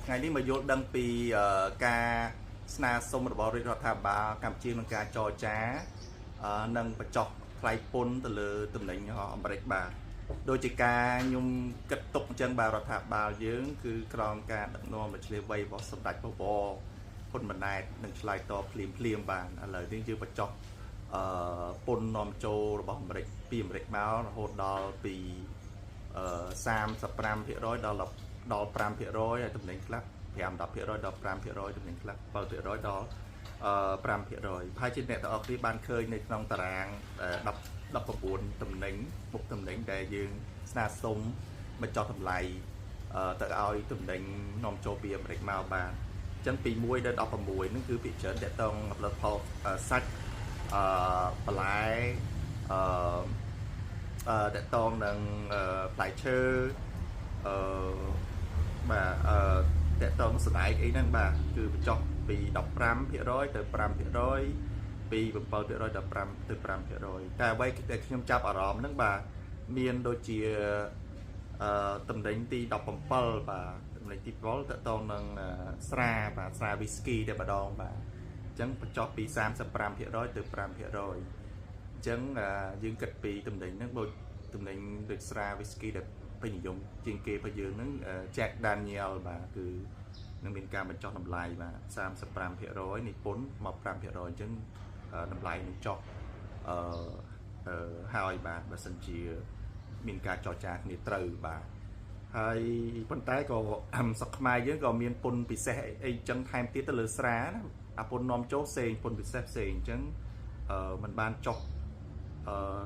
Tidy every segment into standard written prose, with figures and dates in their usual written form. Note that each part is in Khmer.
ថ្ងៃនេះមកយល់ដឹងពីការស្នើសុំរបស់រដ្ឋាភិបាលកម្ពុជាក្នុងការចរចានិងបញ្ចុះថ្លៃពន្ធទៅលើទំនិញអាមេរិកបាទដោយជាការខ្ញុំគិតទុកអញ្ចឹងបាទរដ្ឋាភិបាលយើងគឺក្រោមការដឹកនាំដ៏ឆ្លៀវវៃរបស់សម្ដេចបវរហ៊ុនម៉ាណែតនឹងឆ្លើយតបភ្លាមបាទឥឡូវនេះយើងបញ្ចុះពន្ធនាំចូលរបស់អាមេរិកពីអាមេរិកមករហូតដល់ពី35%ដល់5%ហើយទំនិញខ្លះ5-10%ដល់5%ទំនិញខ្លះ7%ដល់5%ហើយជាអ្នកទាំងអស់គ្នាបានឃើញនៅក្នុងតារាង19ទំនិញមុខទំនិញដែលយើងស្នើសុំបញ្ចុះតម្លៃទៅឲ្យទំនិញនាំចូលពីអាមេរិកមកបានអញ្ចឹងពី1ដល់16ហ្នឹងគឺភាគច្រើនតកតងផលិតផលសាច់បន្លែតកតងនឹងផ្លែឈើបាទតកតងស្បែកអីហ្នឹងបាទគឺបញ្ចុះពី15%ទៅ5%ពី7%ដល់5ទៅ5%តែអ្វីដែលខ្ញុំចាប់អារម្មណ៍ហ្នឹងបាទមានដូចជាតំណែងទី17បាទតំណែងទី17តកតងនឹងស្រាបាទស្រាវីស្គីតែម្ដងបាទអញ្ចឹងបញ្ចុះពី35%ទៅ5%អញ្ចឹងយើងគិតពីតំណែងហ្នឹងដូចតំណែងដូចស្រាវីស្គីដែលពេញនិយមជាងគេរបស់យើងហ្នឹង Jack Daniel បាទគឺនឹងមានការបញ្ចុះតម្លៃបាទ35%និពន្ធមក5%អញ្ចឹងតម្លៃនឹងចុះហើយបាទបើសិនជាមានការចរចាគ្នាត្រូវបាទហើយប៉ុន្តែក៏ស្រុកខ្មែរយើងក៏មានពន្ធពិសេសអីចឹងថែមទៀតទៅលើស្រាណាអាពន្ធនាំចូលផ្សេងពន្ធពិសេសផ្សេងអញ្ចឹងมันបានចុះ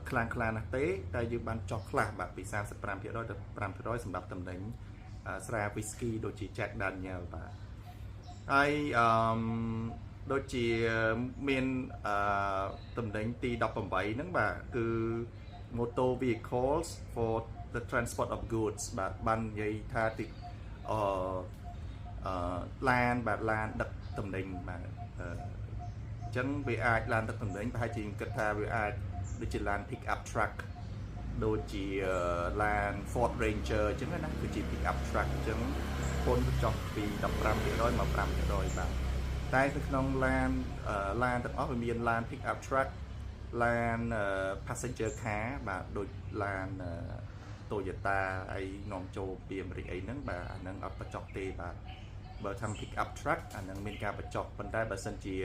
ខ្លាំងណាស់ទេតែយើងបានចុះខ្លះបាទពី35%ដល់5%សម្រាប់តំណែងស្រាវីស្គីដូចជា Jack Daniel បាទហើយដូចជាមានតំណែងទី18ហ្នឹងបាទគឺ motor vehicles for the transport of goods បាទបាននិយាយថាទីឡានបាទឡានដឹកតំណែងបាទអញ្ចឹងវាអាចឡានដឹកតំណែងប្រហែលជាគិតថាវាអាចដូចជាឡាន pick up truck ដូចជាឡាន Ford Ranger អញ្ចឹងណាគឺជា pick up truck អញ្ចឹងពន្ធចុះពី15%មក5%បាទតែនៅក្នុងឡានទាំងអស់វាមានឡាន pick up truck ឡាន passenger car បាទដូចឡាន Toyota អីនាំចូលពីអាមេរិកអីហ្នឹងបាទអាហ្នឹងអត់បញ្ចុះទេបាទបើថា pick up truck អាហ្នឹងមានការបញ្ចុះប៉ុន្តែបើសិនជា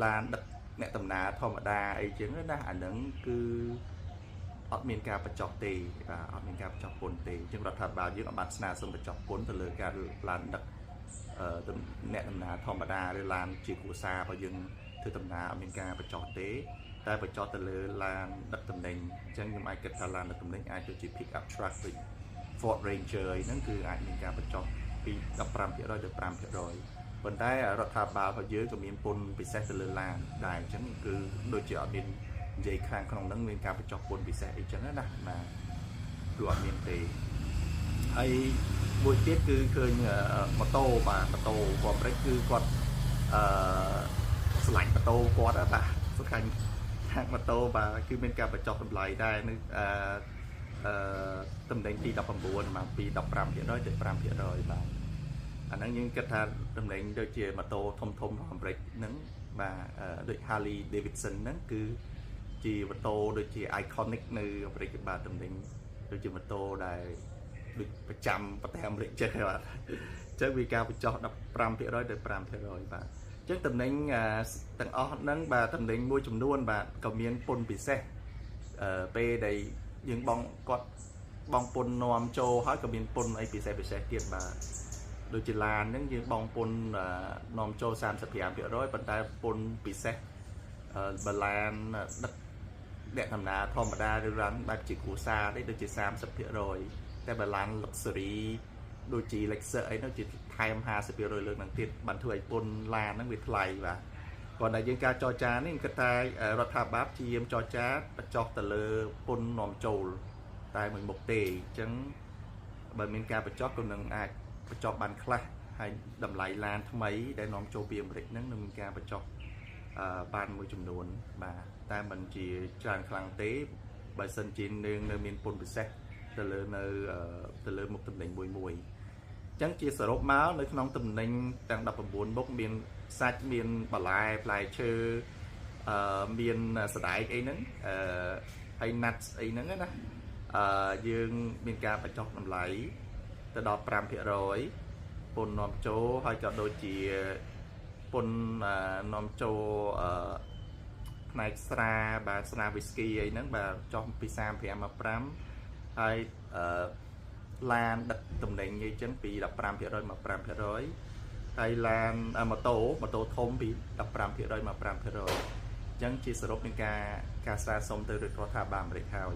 ឡានដឹកអ្នកដំណើរធម្មតាអីចឹងណាអាហ្នឹងគឺអត់មានការបញ្ចុះទេបាទអត់មានការបញ្ចុះពន្ធទេអញ្ចឹងរដ្ឋាភិបាលយើងអត់បានស្នើសុំបញ្ចុះពន្ធទៅលើការឡានដឹកអ្នកដំណើរធម្មតាឬឡានជាគ្រួសាររបស់យើងធ្វើដំណើរអត់មានការបញ្ចុះទេតែបញ្ចុះទៅលើឡានដឹកទំនិញអញ្ចឹងខ្ញុំអាចគិតថាឡានដឹកទំនិញអាចទៅជា pick up truck ដូច Ford Ranger ហ្នឹងគឺអាចមានការបញ្ចុះពី15%ទៅ5%ប៉ុន្តែរដ្ឋាភិបាលរបស់យើងក៏មានពន្ធពិសេសទៅលើឡានដែរអញ្ចឹងគឺដូចជាអត់មាននិយាយខាងក្នុងហ្នឹងមានការបញ្ចុះពន្ធពិសេសអីចឹងណាបាទគឺអត់មានទេហើយមួយទៀតគឺឃើញម៉ូតូបាទម៉ូតូcủaអាមេរិកគឺគាត់ឆ្លាញ់ម៉ូតូគាត់បាទសំខាន់ខាងម៉ូតូបាទគឺមានការបញ្ចុះតម្លៃដែរនៅតំណែងទី19មកពី15%ទៅ5%បាទអាហ្នឹងយើងគិតថាតំណែងដូចជាម៉ូតូធំរបស់អាមេរិកហ្នឹងបាទដូច Harley Davidson ហ្នឹងគឺជាម៉ូតូដូចជា iconic នៅអាមេរិកបាទតំណែងដូចជាម៉ូតូដែលដូចប្រចាំប្រទេសអាមេរិកចឹងបាទអញ្ចឹងវាការបញ្ចុះ15%ទៅ5%បាទអញ្ចឹងតំណែងទាំងអស់ហ្នឹងបាទតំណែងមួយចំនួនបាទក៏មានពន្ធពិសេសពេលដែលយើងបងពន្ធនាំចូលហើយក៏មានពន្ធអីពិសេសទៀតបាទដូចជាឡានហ្នឹងយើងបងពន្ធនាំចូល35%ប៉ុន្តែពន្ធពិសេសបើឡានដឹកអ្នកដំណើរធម្មតាឬឡានបែបជាគ្រួសារទេដូចជា30%តែបើឡាន luxury ដូចជា Lexus អីនោះជាថែម50%លើកនឹងទៀតបានធ្វើឲ្យពន្ធឡានហ្នឹងវាថ្លៃបាទគាត់តែយើងការចរចានេះគិតថារដ្ឋាភិបាលព្យាយាមចរចាបញ្ចុះទៅលើពន្ធនាំចូលតែមួយមុខទេអញ្ចឹងបើមានការបញ្ចុះក៏នឹងអាចបញ្ចុះបានខ្លះហើយតម្លៃឡានថ្មីដែលនាំចូលពីអាមេរិកហ្នឹងនឹងមានការបញ្ចុះបានមួយចំនួនបាទតែមិនជាច្រើនខ្លាំងទេបើសិនជានៅមានពន្ធពិសេសទៅលើមុខតំណែងមួយ chẳng chia sẻ rốt máu nơi không tầm ninh đang đập buồn bốc miền sạch miền bà lại lại chơi miền sở đại ấy nứng hay nát ấy nứng á dương miền ca phải chọc làm lấy từ đó pram phía rồi pôn nòm chỗ hay cho đôi chỉ pôn nòm chỗ này sra bà sra whisky ấy nứng bà cho pizza phía mà pram hay lan đặt tầm định như chân bị đập pram phía rồi mà pram phía rồi hay lan mà tổ thông bị đập pram phía rồi mà pram phía rồi chẳng chỉ sử dụng những ca sa sông từ được có thả bàm để thao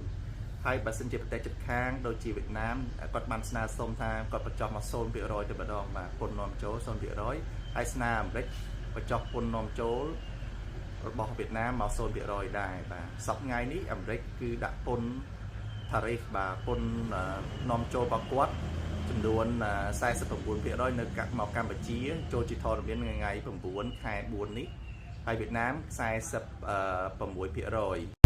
hay bà xin chỉ tay chụp khang đôi chỉ Việt Nam còn bàn sna sông tha còn bật cho mà sông phía rồi từ bờ đòn mà pôn nòm chỗ sông phía rồi hay sna đấy bật cho pôn nòm chỗ bỏ Việt Nam mà sông phía rồi đài và sắp ngay ní ẩm đấy cứ đã pôn tarif បាទពុននាំចូលប្រកួតចំនួន49%នៅមកកម្ពុជាចូលជាធរមានថ្ងៃ9ខែ4នេះហើយវៀតណាម46%